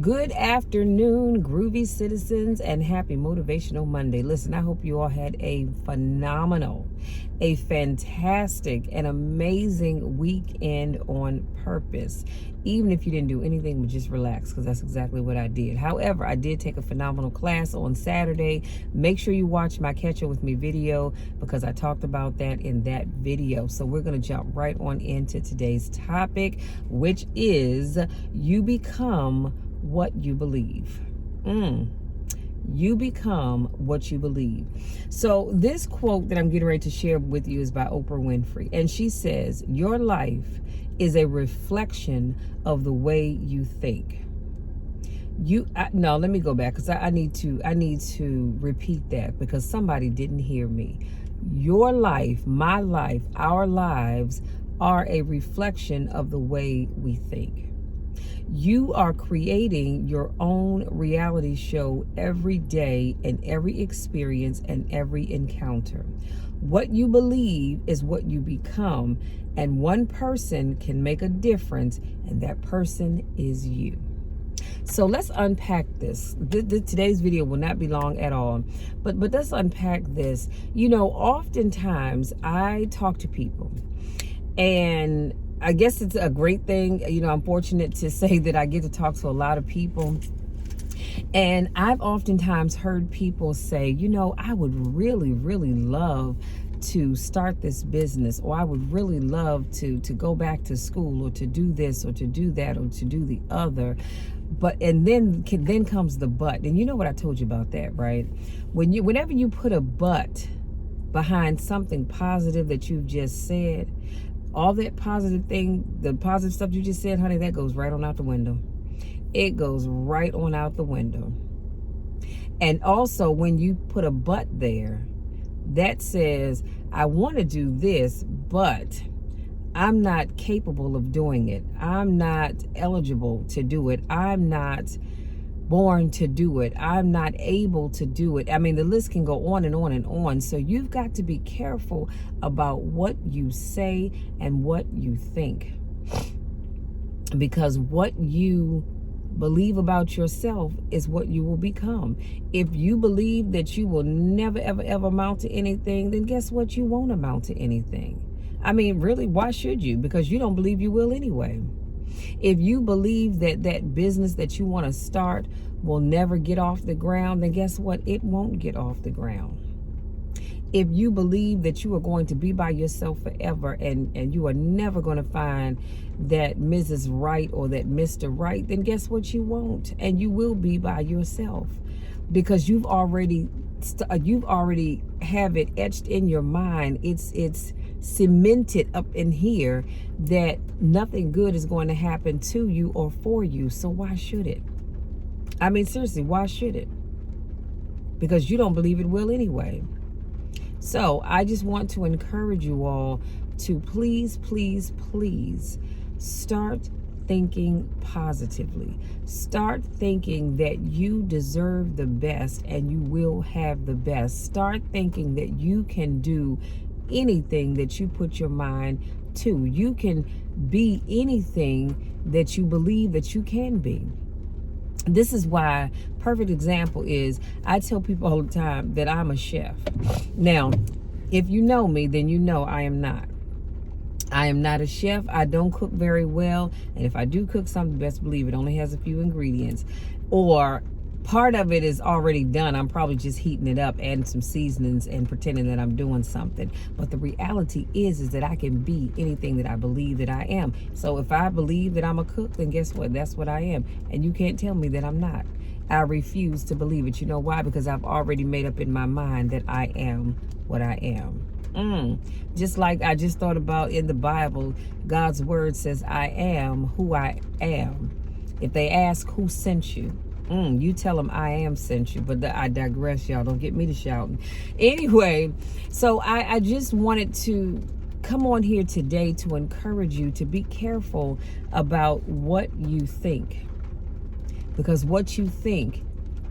Good afternoon, groovy citizens, and happy Motivational Monday. Listen, I hope you all had a phenomenal, a fantastic, and amazing weekend on purpose. Even if you didn't do anything but just relax, because that's exactly what I did. However, I did take a phenomenal class on Saturday. Make sure you watch my Catch Up With Me video, because I talked about that in that video. So we're going to jump right on into today's topic, which is you become what you believe. You become what you believe. So this quote that I'm getting ready to share with you is by Oprah Winfrey. And she says, your life is a reflection of the way you think. No, let me go back, because I need to repeat that, because somebody didn't hear me. Your life, my life, our lives are a reflection of the way we think. You are creating your own reality show every day, and every experience and every encounter. What you believe is what you become, and one person can make a difference, and that person is you. So let's unpack this. Today's video will not be long at all, but let's unpack this. You know, oftentimes I talk to people, and I guess it's a great thing. You know, I'm fortunate to say that I get to talk to a lot of people. And I've oftentimes heard people say, you know, I would really, really love to start this business, or I would really love to go back to school, or to do this, or to do that, or to do the other. And then comes the but. And you know what I told you about that, right? Whenever you put a but behind something positive that you've just said, all that positive thing, the positive stuff you just said, honey, that goes right on out the window. It goes right on out the window. And also, when you put a but there, that says, I want to do this, but I'm not capable of doing it. I'm not eligible to do it. I'm not born to do it. I'm not able to do it. I mean, the list can go on and on and on. So you've got to be careful about what you say and what you think, because what you believe about yourself is what you will become. If you believe that you will never, ever, ever amount to anything, then guess what? You won't amount to anything. I mean, really, why should you? Because you don't believe you will anyway. If you believe that business that you want to start will never get off the ground, then guess what? It won't get off the ground. If you believe that you are going to be by yourself forever, and you are never going to find that Mrs. Right or that Mr. Right, then guess what? You won't. And you will be by yourself, because you've already have it etched in your mind. It's cemented up in here that nothing good is going to happen to you or for you. So why should it? I mean, seriously, why should it? Because you don't believe it will anyway. So I just want to encourage you all to please, please, please start thinking positively. Start thinking that you deserve the best, and you will have the best. Start thinking that you can do anything that you put your mind to. You can be anything that you believe that you can be. This is why, perfect example is, I tell people all the time that I'm a chef. Now, if you know me, then you know I am not. I am not a chef. I don't cook very well. And if I do cook something, best believe it only has a few ingredients. Or part of it is already done. I'm probably just heating it up, adding some seasonings, and pretending that I'm doing something. But the reality is that I can be anything that I believe that I am. So if I believe that I'm a cook, then guess what? That's what I am. And you can't tell me that I'm not. I refuse to believe it. You know why? Because I've already made up in my mind that I am what I am. Just like I just thought about in the Bible, God's word says, I am who I am. If they ask who sent you, you tell them I am sent you. But I digress, y'all. Don't get me to shouting. Anyway, so I just wanted to come on here today to encourage you to be careful about what you think, because what you think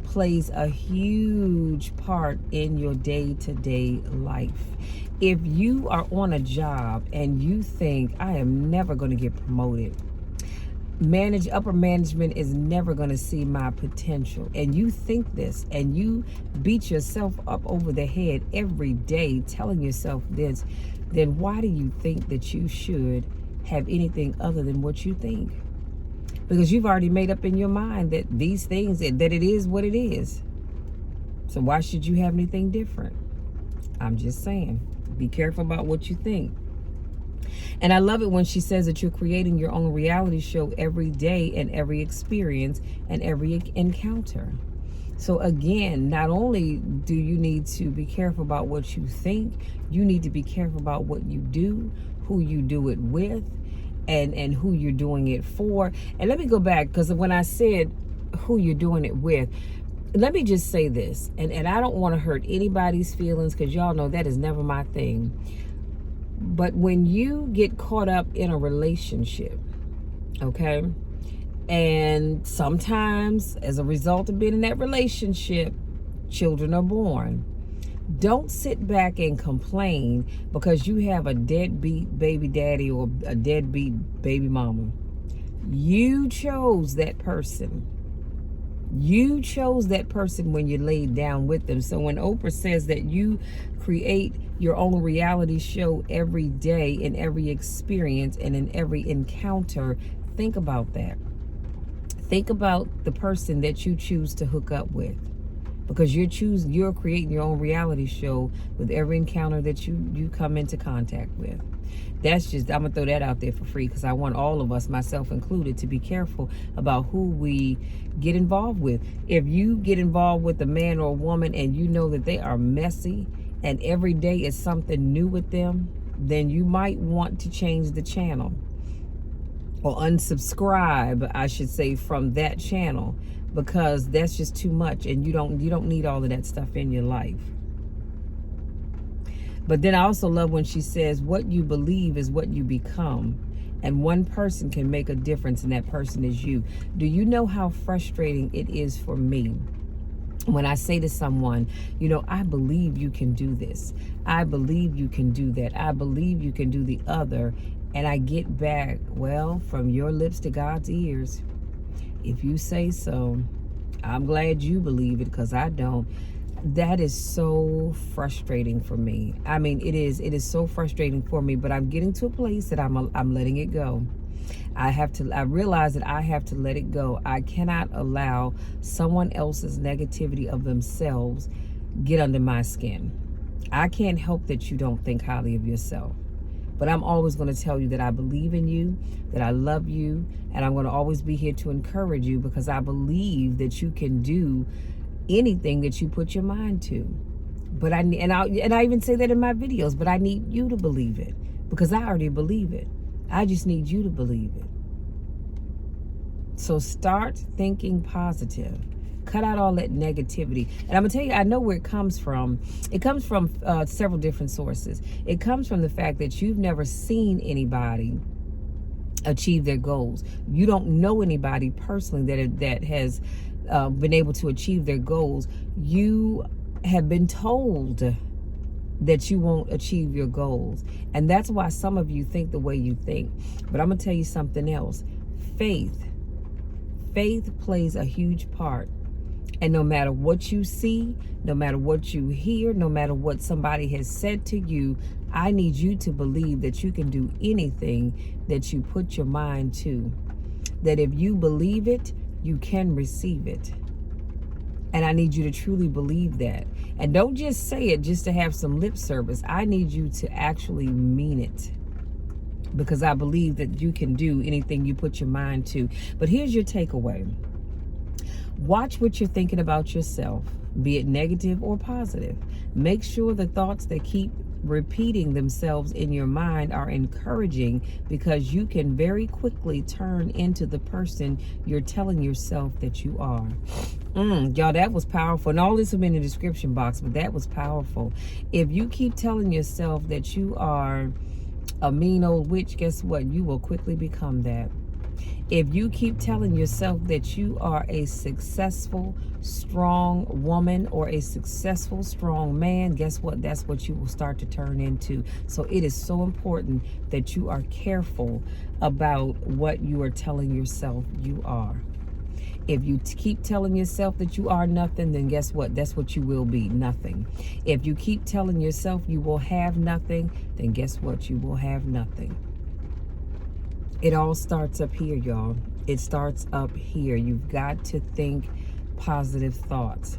plays a huge part in your day-to-day life. If you are on a job and you think, I am never going to get promoted, upper management is never going to see my potential, and you think this, and you beat yourself up over the head every day telling yourself this, then why do you think that you should have anything other than what you think? Because you've already made up in your mind that these things, that it is what it is. So why should you have anything different? I'm just saying, be careful about what you think. And I love it when she says that you're creating your own reality show every day and every experience and every encounter. So again, not only do you need to be careful about what you think, you need to be careful about what you do, who you do it with, and who you're doing it for. And let me go back, because when I said who you're doing it with, let me just say this, and I don't want to hurt anybody's feelings, because y'all know that is never my thing. But when you get caught up in a relationship, okay, and sometimes as a result of being in that relationship, children are born, don't sit back and complain because you have a deadbeat baby daddy or a deadbeat baby mama. You chose that person. You chose that person when you laid down with them. So when Oprah says that you create your own reality show every day, in every experience and in every encounter, think about that. Think about the person that you choose to hook up with, because you're creating your own reality show with every encounter that you come into contact with. That's just, I'm gonna throw that out there for free, because I want all of us, myself included, to be careful about who we get involved with. If you get involved with a man or a woman and you know that they are messy and every day is something new with them, then you might want to change the channel, or unsubscribe, I should say, from that channel, because that's just too much, and you don't need all of that stuff in your life. But then I also love when she says, what you believe is what you become. And one person can make a difference, and that person is you. Do you know how frustrating it is for me when I say to someone, you know, I believe you can do this. I believe you can do that. I believe you can do the other. And I get back, well, from your lips to God's ears. If you say so, I'm glad you believe it, because I don't. That is so frustrating for me. I mean, it is so frustrating for me, but I'm getting to a place that I'm letting it go. I realize that I have to let it go. I cannot allow someone else's negativity of themselves get under my skin. I can't help that you don't think highly of yourself. But I'm always going to tell you that I believe in you, that I love you, and I'm going to always be here to encourage you, because I believe that you can do anything that you put your mind to. But I even say that in my videos, but I need you to believe it, because I already believe it. I just need you to believe it. So start thinking positive. Cut out all that negativity. And I'm gonna tell you, I know where it comes from. It comes from several different sources. It comes from the fact that you've never seen anybody achieve their goals. You don't know anybody personally that has been able to achieve their goals. You have been told that you won't achieve your goals, and that's why some of you think the way you think. But I'm gonna tell you something else. Faith plays a huge part. And no matter what you see, no matter what you hear, no matter what somebody has said to you, I need you to believe that you can do anything that you put your mind to. That if you believe it, you can receive it. And I need you to truly believe that. And don't just say it just to have some lip service. I need you to actually mean it, because I believe that you can do anything you put your mind to. But here's your takeaway. Watch what you're thinking about yourself, be it negative or positive. Make sure the thoughts that keep repeating themselves in your mind are encouraging, because you can very quickly turn into the person you're telling yourself that you are. Y'all, that was powerful. And all this will be in the description box, but that was powerful. If you keep telling yourself that you are a mean old witch, guess what? You will quickly become that. If you keep telling yourself that you are a successful, strong woman or a successful, strong man, guess what? That's what you will start to turn into. So it is so important that you are careful about what you are telling yourself you are. If you keep telling yourself that you are nothing, then guess what? That's what you will be, nothing. If you keep telling yourself you will have nothing, then guess what? You will have nothing. It all starts up here, y'all. It starts up here. You've got to think positive thoughts.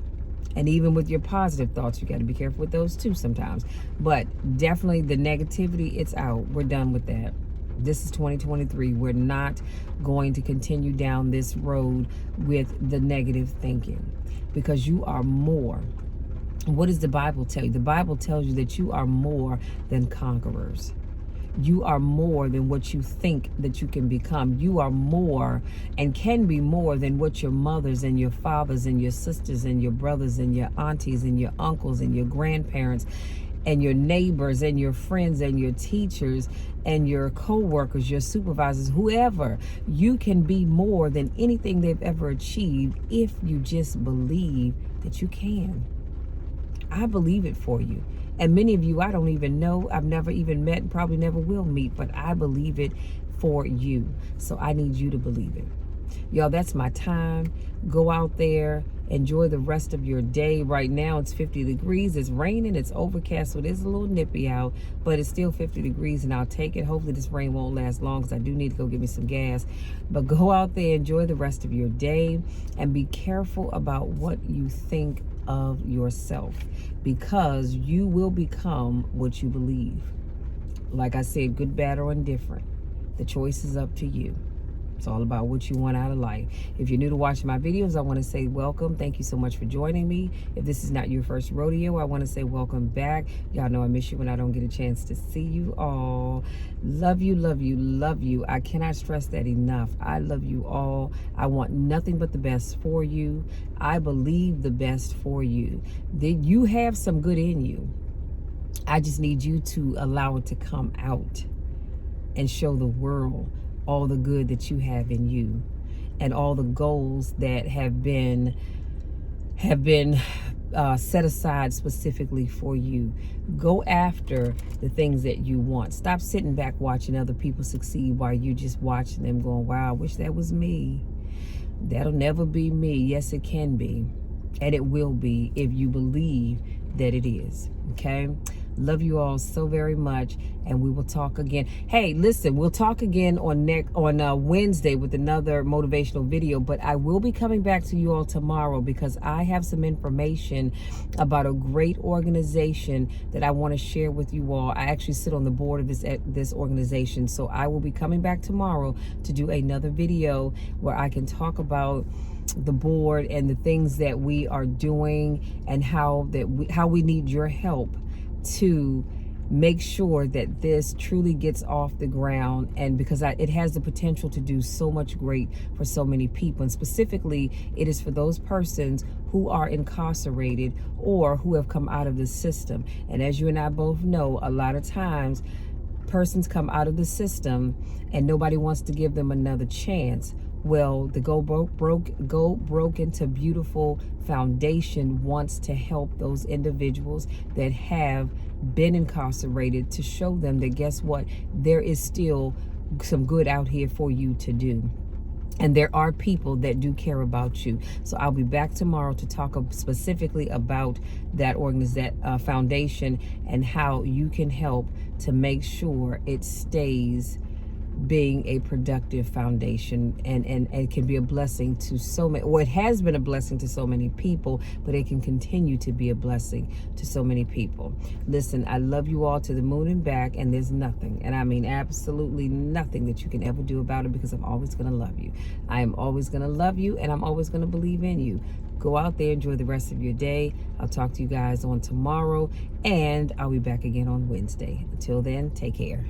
And even with your positive thoughts, you got to be careful with those too sometimes. But definitely the negativity, it's out. We're done with that. This is 2023. We're not going to continue down this road with the negative thinking, because you are more. What does the Bible tell you? The Bible tells you that you are more than conquerors. You are more than what you think that you can become. You are more and can be more than what your mothers and your fathers and your sisters and your brothers and your aunties and your uncles and your grandparents and your neighbors and your friends and your teachers and your co-workers, your supervisors, whoever. You can be more than anything they've ever achieved if you just believe that you can. I believe it for you. And many of you I don't even know, I've never even met, and probably never will meet, but I believe it for you. So I need you to believe it. Y'all, that's my time. Go out there, enjoy the rest of your day. Right now it's 50 degrees, it's raining, it's overcast, so it is a little nippy out, but it's still 50 degrees and I'll take it. Hopefully this rain won't last long, because I do need to go get me some gas. But go out there, enjoy the rest of your day, and be careful about what you think of yourself, because you will become what you believe. Like I said, good, bad, or indifferent, the choice is up to you. It's all about what you want out of life. If you're new to watching my videos, I want to say welcome. Thank you so much for joining me. If this is not your first rodeo, I want to say welcome back. Y'all know I miss you when I don't get a chance to see you all. Love you, love you, love you. I cannot stress that enough. I love you all. I want nothing but the best for you. I believe the best for you. That you have some good in you. I just need you to allow it to come out and show the world all the good that you have in you, and all the goals that have been set aside specifically for you. Go after the things that you want. Stop sitting back watching other people succeed while you just watching them going, wow, I wish that was me. That'll never be me. Yes, it can be, and it will be if you believe that it is. Okay? Love you all so very much, and we will talk again. Hey, listen, we'll talk again on Wednesday with another motivational video, but I will be coming back to you all tomorrow, because I have some information about a great organization that I want to share with you all. I actually sit on the board of this organization, so I will be coming back tomorrow to do another video where I can talk about the board and the things that we are doing, and how we need your help to make sure that this truly gets off the ground, and because it has the potential to do so much great for so many people. And specifically, it is for those persons who are incarcerated or who have come out of the system. And as you and I both know, a lot of times persons come out of the system and nobody wants to give them another chance. Well, the Go Broke Into Beautiful Foundation wants to help those individuals that have been incarcerated, to show them that, guess what, there is still some good out here for you to do. And there are people that do care about you. So I'll be back tomorrow to talk specifically about that foundation, and how you can help to make sure it stays being a productive foundation, and it can be a blessing to so many, or it has been a blessing to so many people, but it can continue to be a blessing to so many people. Listen, I love you all to the moon and back, and there's nothing, and I mean absolutely nothing, that you can ever do about it, because I'm always going to love you. I am always going to love you, and I'm always going to believe in you. Go out there, enjoy the rest of your day. I'll talk to you guys on tomorrow, and I'll be back again on Wednesday. Until then, take care.